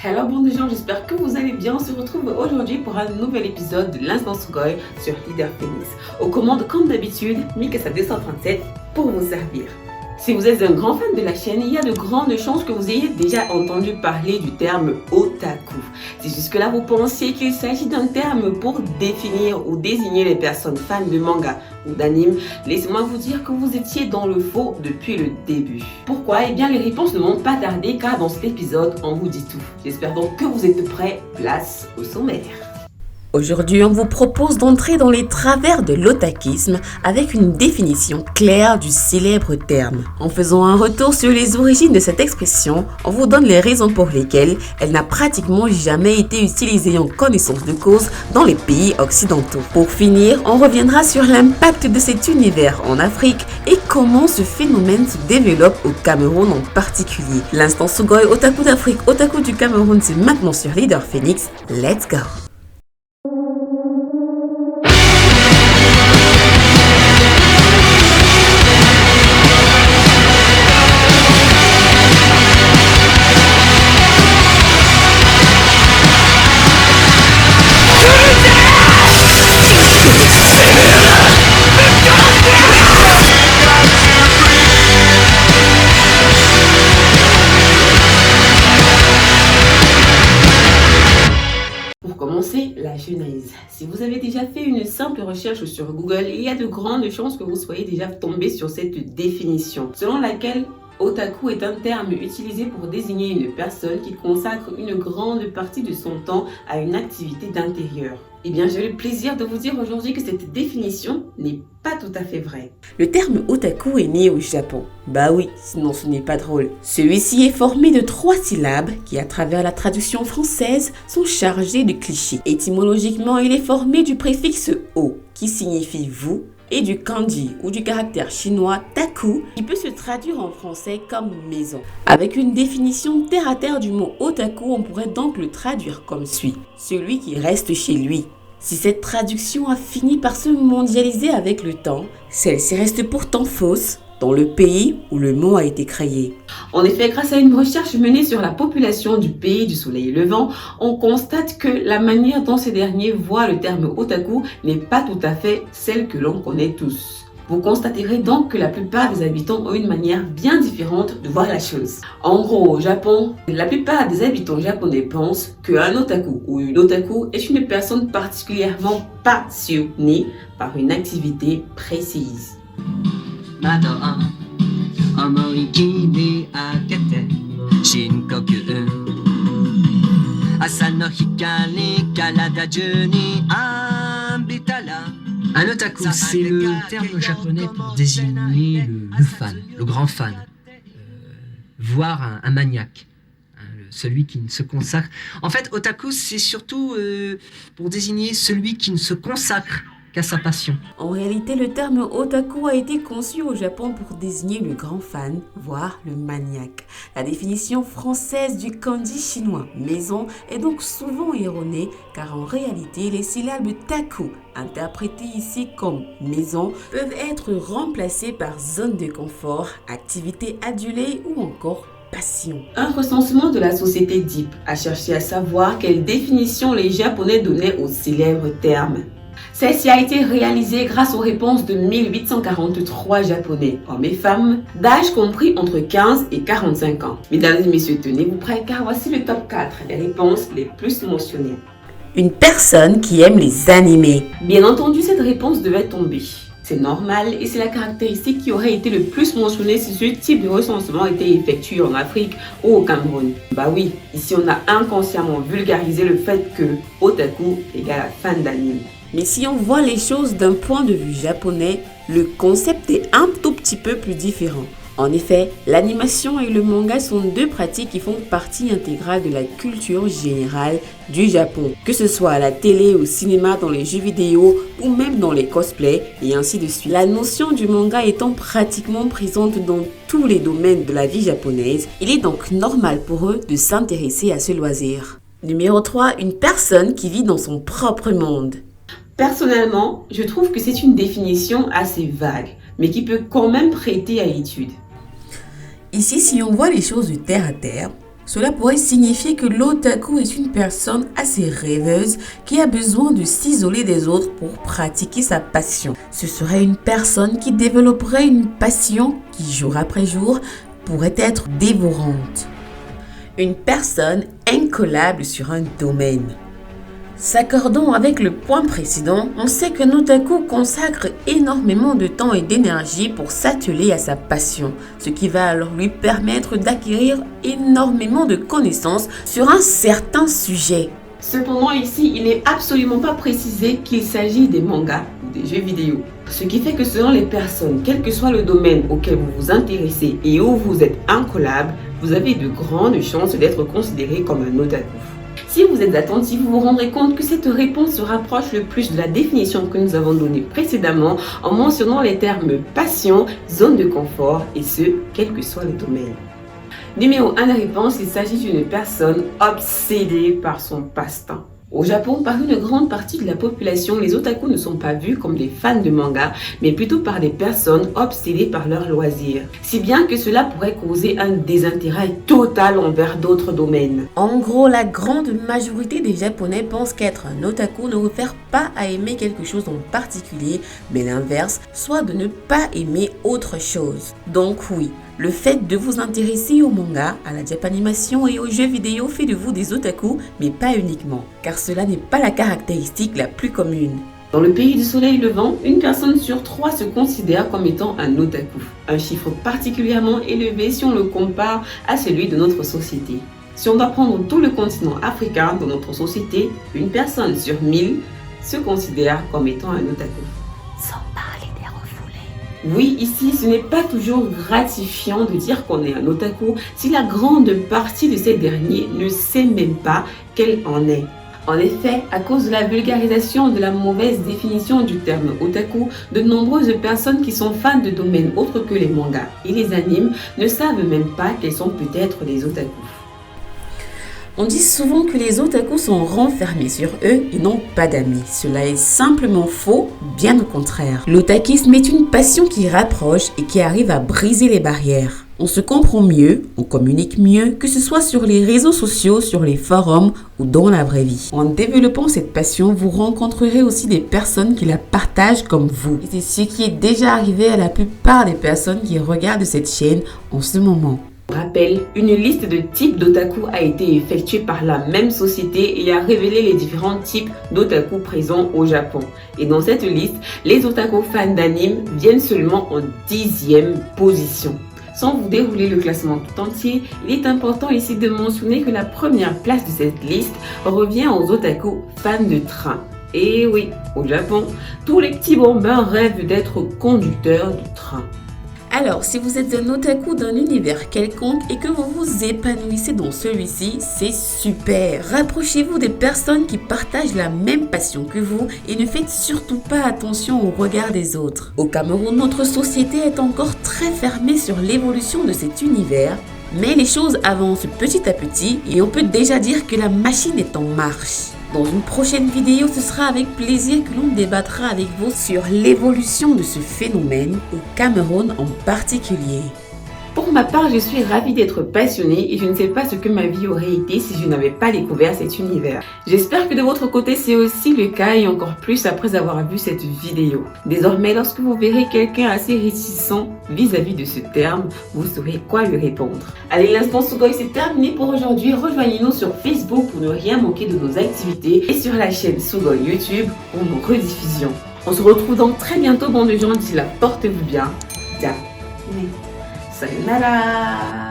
Hello bon de gens, j'espère que vous allez bien. On se retrouve aujourd'hui pour un nouvel épisode de l'Instant Sugoi sur Leader Phoenix. Aux commandes comme d'habitude, Mikasa 237 pour vous servir. Si vous êtes un grand fan de la chaîne, il y a de grandes chances que vous ayez déjà entendu parler du terme otaku. Si jusque-là vous pensiez qu'il s'agit d'un terme pour définir ou désigner les personnes fans de manga ou d'anime, laissez-moi vous dire que vous étiez dans le faux depuis le début. Pourquoi? Eh bien les réponses ne vont pas tarder car dans cet épisode, on vous dit tout. J'espère donc que vous êtes prêts. Place au sommaire. Aujourd'hui, on vous propose d'entrer dans les travers de l'otakisme avec une définition claire du célèbre terme. En faisant un retour sur les origines de cette expression, on vous donne les raisons pour lesquelles elle n'a pratiquement jamais été utilisée en connaissance de cause dans les pays occidentaux. Pour finir, on reviendra sur l'impact de cet univers en Afrique et comment ce phénomène se développe au Cameroun en particulier. L'Instant Sugoi Otaku d'Afrique, Otaku du Cameroun, c'est maintenant sur Leader Phoenix. Let's go! La genèse. Si vous avez déjà fait une simple recherche sur Google, il y a de grandes chances que vous soyez déjà tombé sur cette définition, selon laquelle otaku est un terme utilisé pour désigner une personne qui consacre une grande partie de son temps à une activité d'intérieur. Eh bien, j'ai le plaisir de vous dire aujourd'hui que cette définition n'est pas tout à fait vraie. Le terme otaku est né au Japon. Bah oui, sinon ce n'est pas drôle. Celui-ci est formé de 3 syllabes qui, à travers la traduction française, sont chargées de clichés. Étymologiquement, il est formé du préfixe o, qui signifie vous, et du kanji ou du caractère chinois taku qui peut se traduire en français comme maison. Avec une définition terre à terre du mot otaku, on pourrait donc le traduire comme suit: celui qui reste chez lui. Si cette traduction a fini par se mondialiser avec le temps, celle-ci reste pourtant fausse dans le pays où le mot a été créé. En effet, grâce à une recherche menée sur la population du pays du soleil levant, on constate que la manière dont ces derniers voient le terme otaku n'est pas tout à fait celle que l'on connaît tous. Vous constaterez donc que la plupart des habitants ont une manière bien différente de voir la chose. En gros, au Japon, la plupart des habitants japonais pensent qu'un otaku ou une otaku est une personne particulièrement passionnée par une activité précise. 窓を思い切り開けて深呼吸朝の光体中に浴びたら Un otaku, c'est le terme japonais pour désigner le fan, le grand fan, voire un maniaque, celui qui ne se consacre. En fait, otaku, c'est surtout pour désigner celui qui ne se consacre qu'à sa passion. En réalité, le terme otaku a été conçu au Japon pour désigner le grand fan, voire le maniaque. La définition française du kanji chinois maison est donc souvent erronée car en réalité, les syllabes taku, interprétées ici comme maison, peuvent être remplacées par zone de confort, activité adulée ou encore passion. Un recensement de la société DIP a cherché à savoir quelle définition les Japonais donnaient au célèbre terme. Celle-ci a été réalisée grâce aux réponses de 1843 Japonais, hommes et femmes, d'âge compris entre 15 et 45 ans. Mesdames et messieurs, tenez-vous prêts car voici le top 4 des réponses les plus mentionnées. Une personne qui aime les animés. Bien entendu, cette réponse devait tomber. C'est normal et c'est la caractéristique qui aurait été le plus mentionnée si ce type de recensement était effectué en Afrique ou au Cameroun. Bah oui, ici on a inconsciemment vulgarisé le fait que otaku égale fan d'anime. Mais si on voit les choses d'un point de vue japonais, le concept est un tout petit peu plus différent. En effet, l'animation et le manga sont deux pratiques qui font partie intégrale de la culture générale du Japon. Que ce soit à la télé, au cinéma, dans les jeux vidéo ou même dans les cosplays et ainsi de suite. La notion du manga étant pratiquement présente dans tous les domaines de la vie japonaise, il est donc normal pour eux de s'intéresser à ce loisir. Numéro 3, une personne qui vit dans son propre monde. Personnellement, je trouve que c'est une définition assez vague, mais qui peut quand même prêter à étude. Ici, si on voit les choses de terre à terre, Cela pourrait signifier que l'otaku est une personne assez rêveuse qui a besoin de s'isoler des autres pour pratiquer sa passion. Ce serait une personne qui développerait une passion qui, jour après jour, pourrait être dévorante. Une personne incollable sur un domaine. S'accordant avec le point précédent, on sait qu'un otaku consacre énormément de temps et d'énergie pour s'atteler à sa passion, ce qui va alors lui permettre d'acquérir énormément de connaissances sur un certain sujet. Cependant ici, il n'est absolument pas précisé qu'il s'agit des mangas ou des jeux vidéo. Ce qui fait que selon les personnes, quel que soit le domaine auquel vous vous intéressez et où vous êtes incollable, vous avez de grandes chances d'être considéré comme un otaku. Si vous êtes attentif, vous vous rendrez compte que cette réponse se rapproche le plus de la définition que nous avons donnée précédemment en mentionnant les termes passion, zone de confort et ce, quel que soit le domaine. Numéro 1 de réponse, il s'agit d'une personne obsédée par son passe-temps. Au Japon, par une grande partie de la population, les otaku ne sont pas vus comme des fans de manga, mais plutôt par des personnes obsédées par leurs loisirs. Si bien que cela pourrait causer un désintérêt total envers d'autres domaines. En gros, la grande majorité des Japonais pensent qu'être un otaku ne réfère pas à aimer quelque chose en particulier, mais l'inverse, soit de ne pas aimer autre chose. Donc oui, le fait de vous intéresser au manga, à la japanimation et aux jeux vidéo fait de vous des otaku, mais pas uniquement, car cela n'est pas la caractéristique la plus commune. Dans le pays du soleil levant, une personne sur 3 se considère comme étant un otaku, un chiffre particulièrement élevé si on le compare à celui de notre société. Si on doit prendre tout le continent africain dans notre société, une personne sur 1000 se considère comme étant un otaku. Sans parler des refoulés. Oui, ici, ce n'est pas toujours gratifiant de dire qu'on est un otaku si la grande partie de ces derniers ne sait même pas qu'elle en est. En effet, à cause de la vulgarisation de la mauvaise définition du terme otaku, de nombreuses personnes qui sont fans de domaines autres que les mangas et les animes ne savent même pas qu'elles sont peut-être des otaku. On dit souvent que les otaku sont renfermés sur eux et n'ont pas d'amis. Cela est simplement faux, bien au contraire. L'otakisme est une passion qui rapproche et qui arrive à briser les barrières. On se comprend mieux, on communique mieux, que ce soit sur les réseaux sociaux, sur les forums ou dans la vraie vie. En développant cette passion, vous rencontrerez aussi des personnes qui la partagent comme vous. Et c'est ce qui est déjà arrivé à la plupart des personnes qui regardent cette chaîne en ce moment. Rappel, une liste de types d'otaku a été effectuée par la même société et a révélé les différents types d'otaku présents au Japon. Et dans cette liste, les otaku fans d'anime viennent seulement en 10e position. Sans vous dérouler le classement tout entier, il est important ici de mentionner que la première place de cette liste revient aux otaku fans de train. Et oui, au Japon, tous les petits bambins rêvent d'être conducteurs de train. Alors, si vous êtes un otaku d'un univers quelconque et que vous vous épanouissez dans celui-ci, c'est super. Rapprochez-vous des personnes qui partagent la même passion que vous et ne faites surtout pas attention au regard des autres. Au Cameroun, notre société est encore très fermée sur l'évolution de cet univers, mais les choses avancent petit à petit et on peut déjà dire que la machine est en marche. Dans une prochaine vidéo, ce sera avec plaisir que l'on débattra avec vous sur l'évolution de ce phénomène, au Cameroun en particulier. Pour ma part, je suis ravie d'être passionnée et je ne sais pas ce que ma vie aurait été si je n'avais pas découvert cet univers. J'espère que de votre côté c'est aussi le cas et encore plus après avoir vu cette vidéo. Désormais, lorsque vous verrez quelqu'un assez réticent vis-à-vis de ce terme, vous saurez quoi lui répondre. Allez, l'instant Sugoi c'est terminé pour aujourd'hui. Rejoignez-nous sur Facebook pour ne rien manquer de nos activités et sur la chaîne Sugoi YouTube pour nos rediffusions. On se retrouve donc très bientôt, bande de gens. D'ici là, portez-vous bien. Sayonara.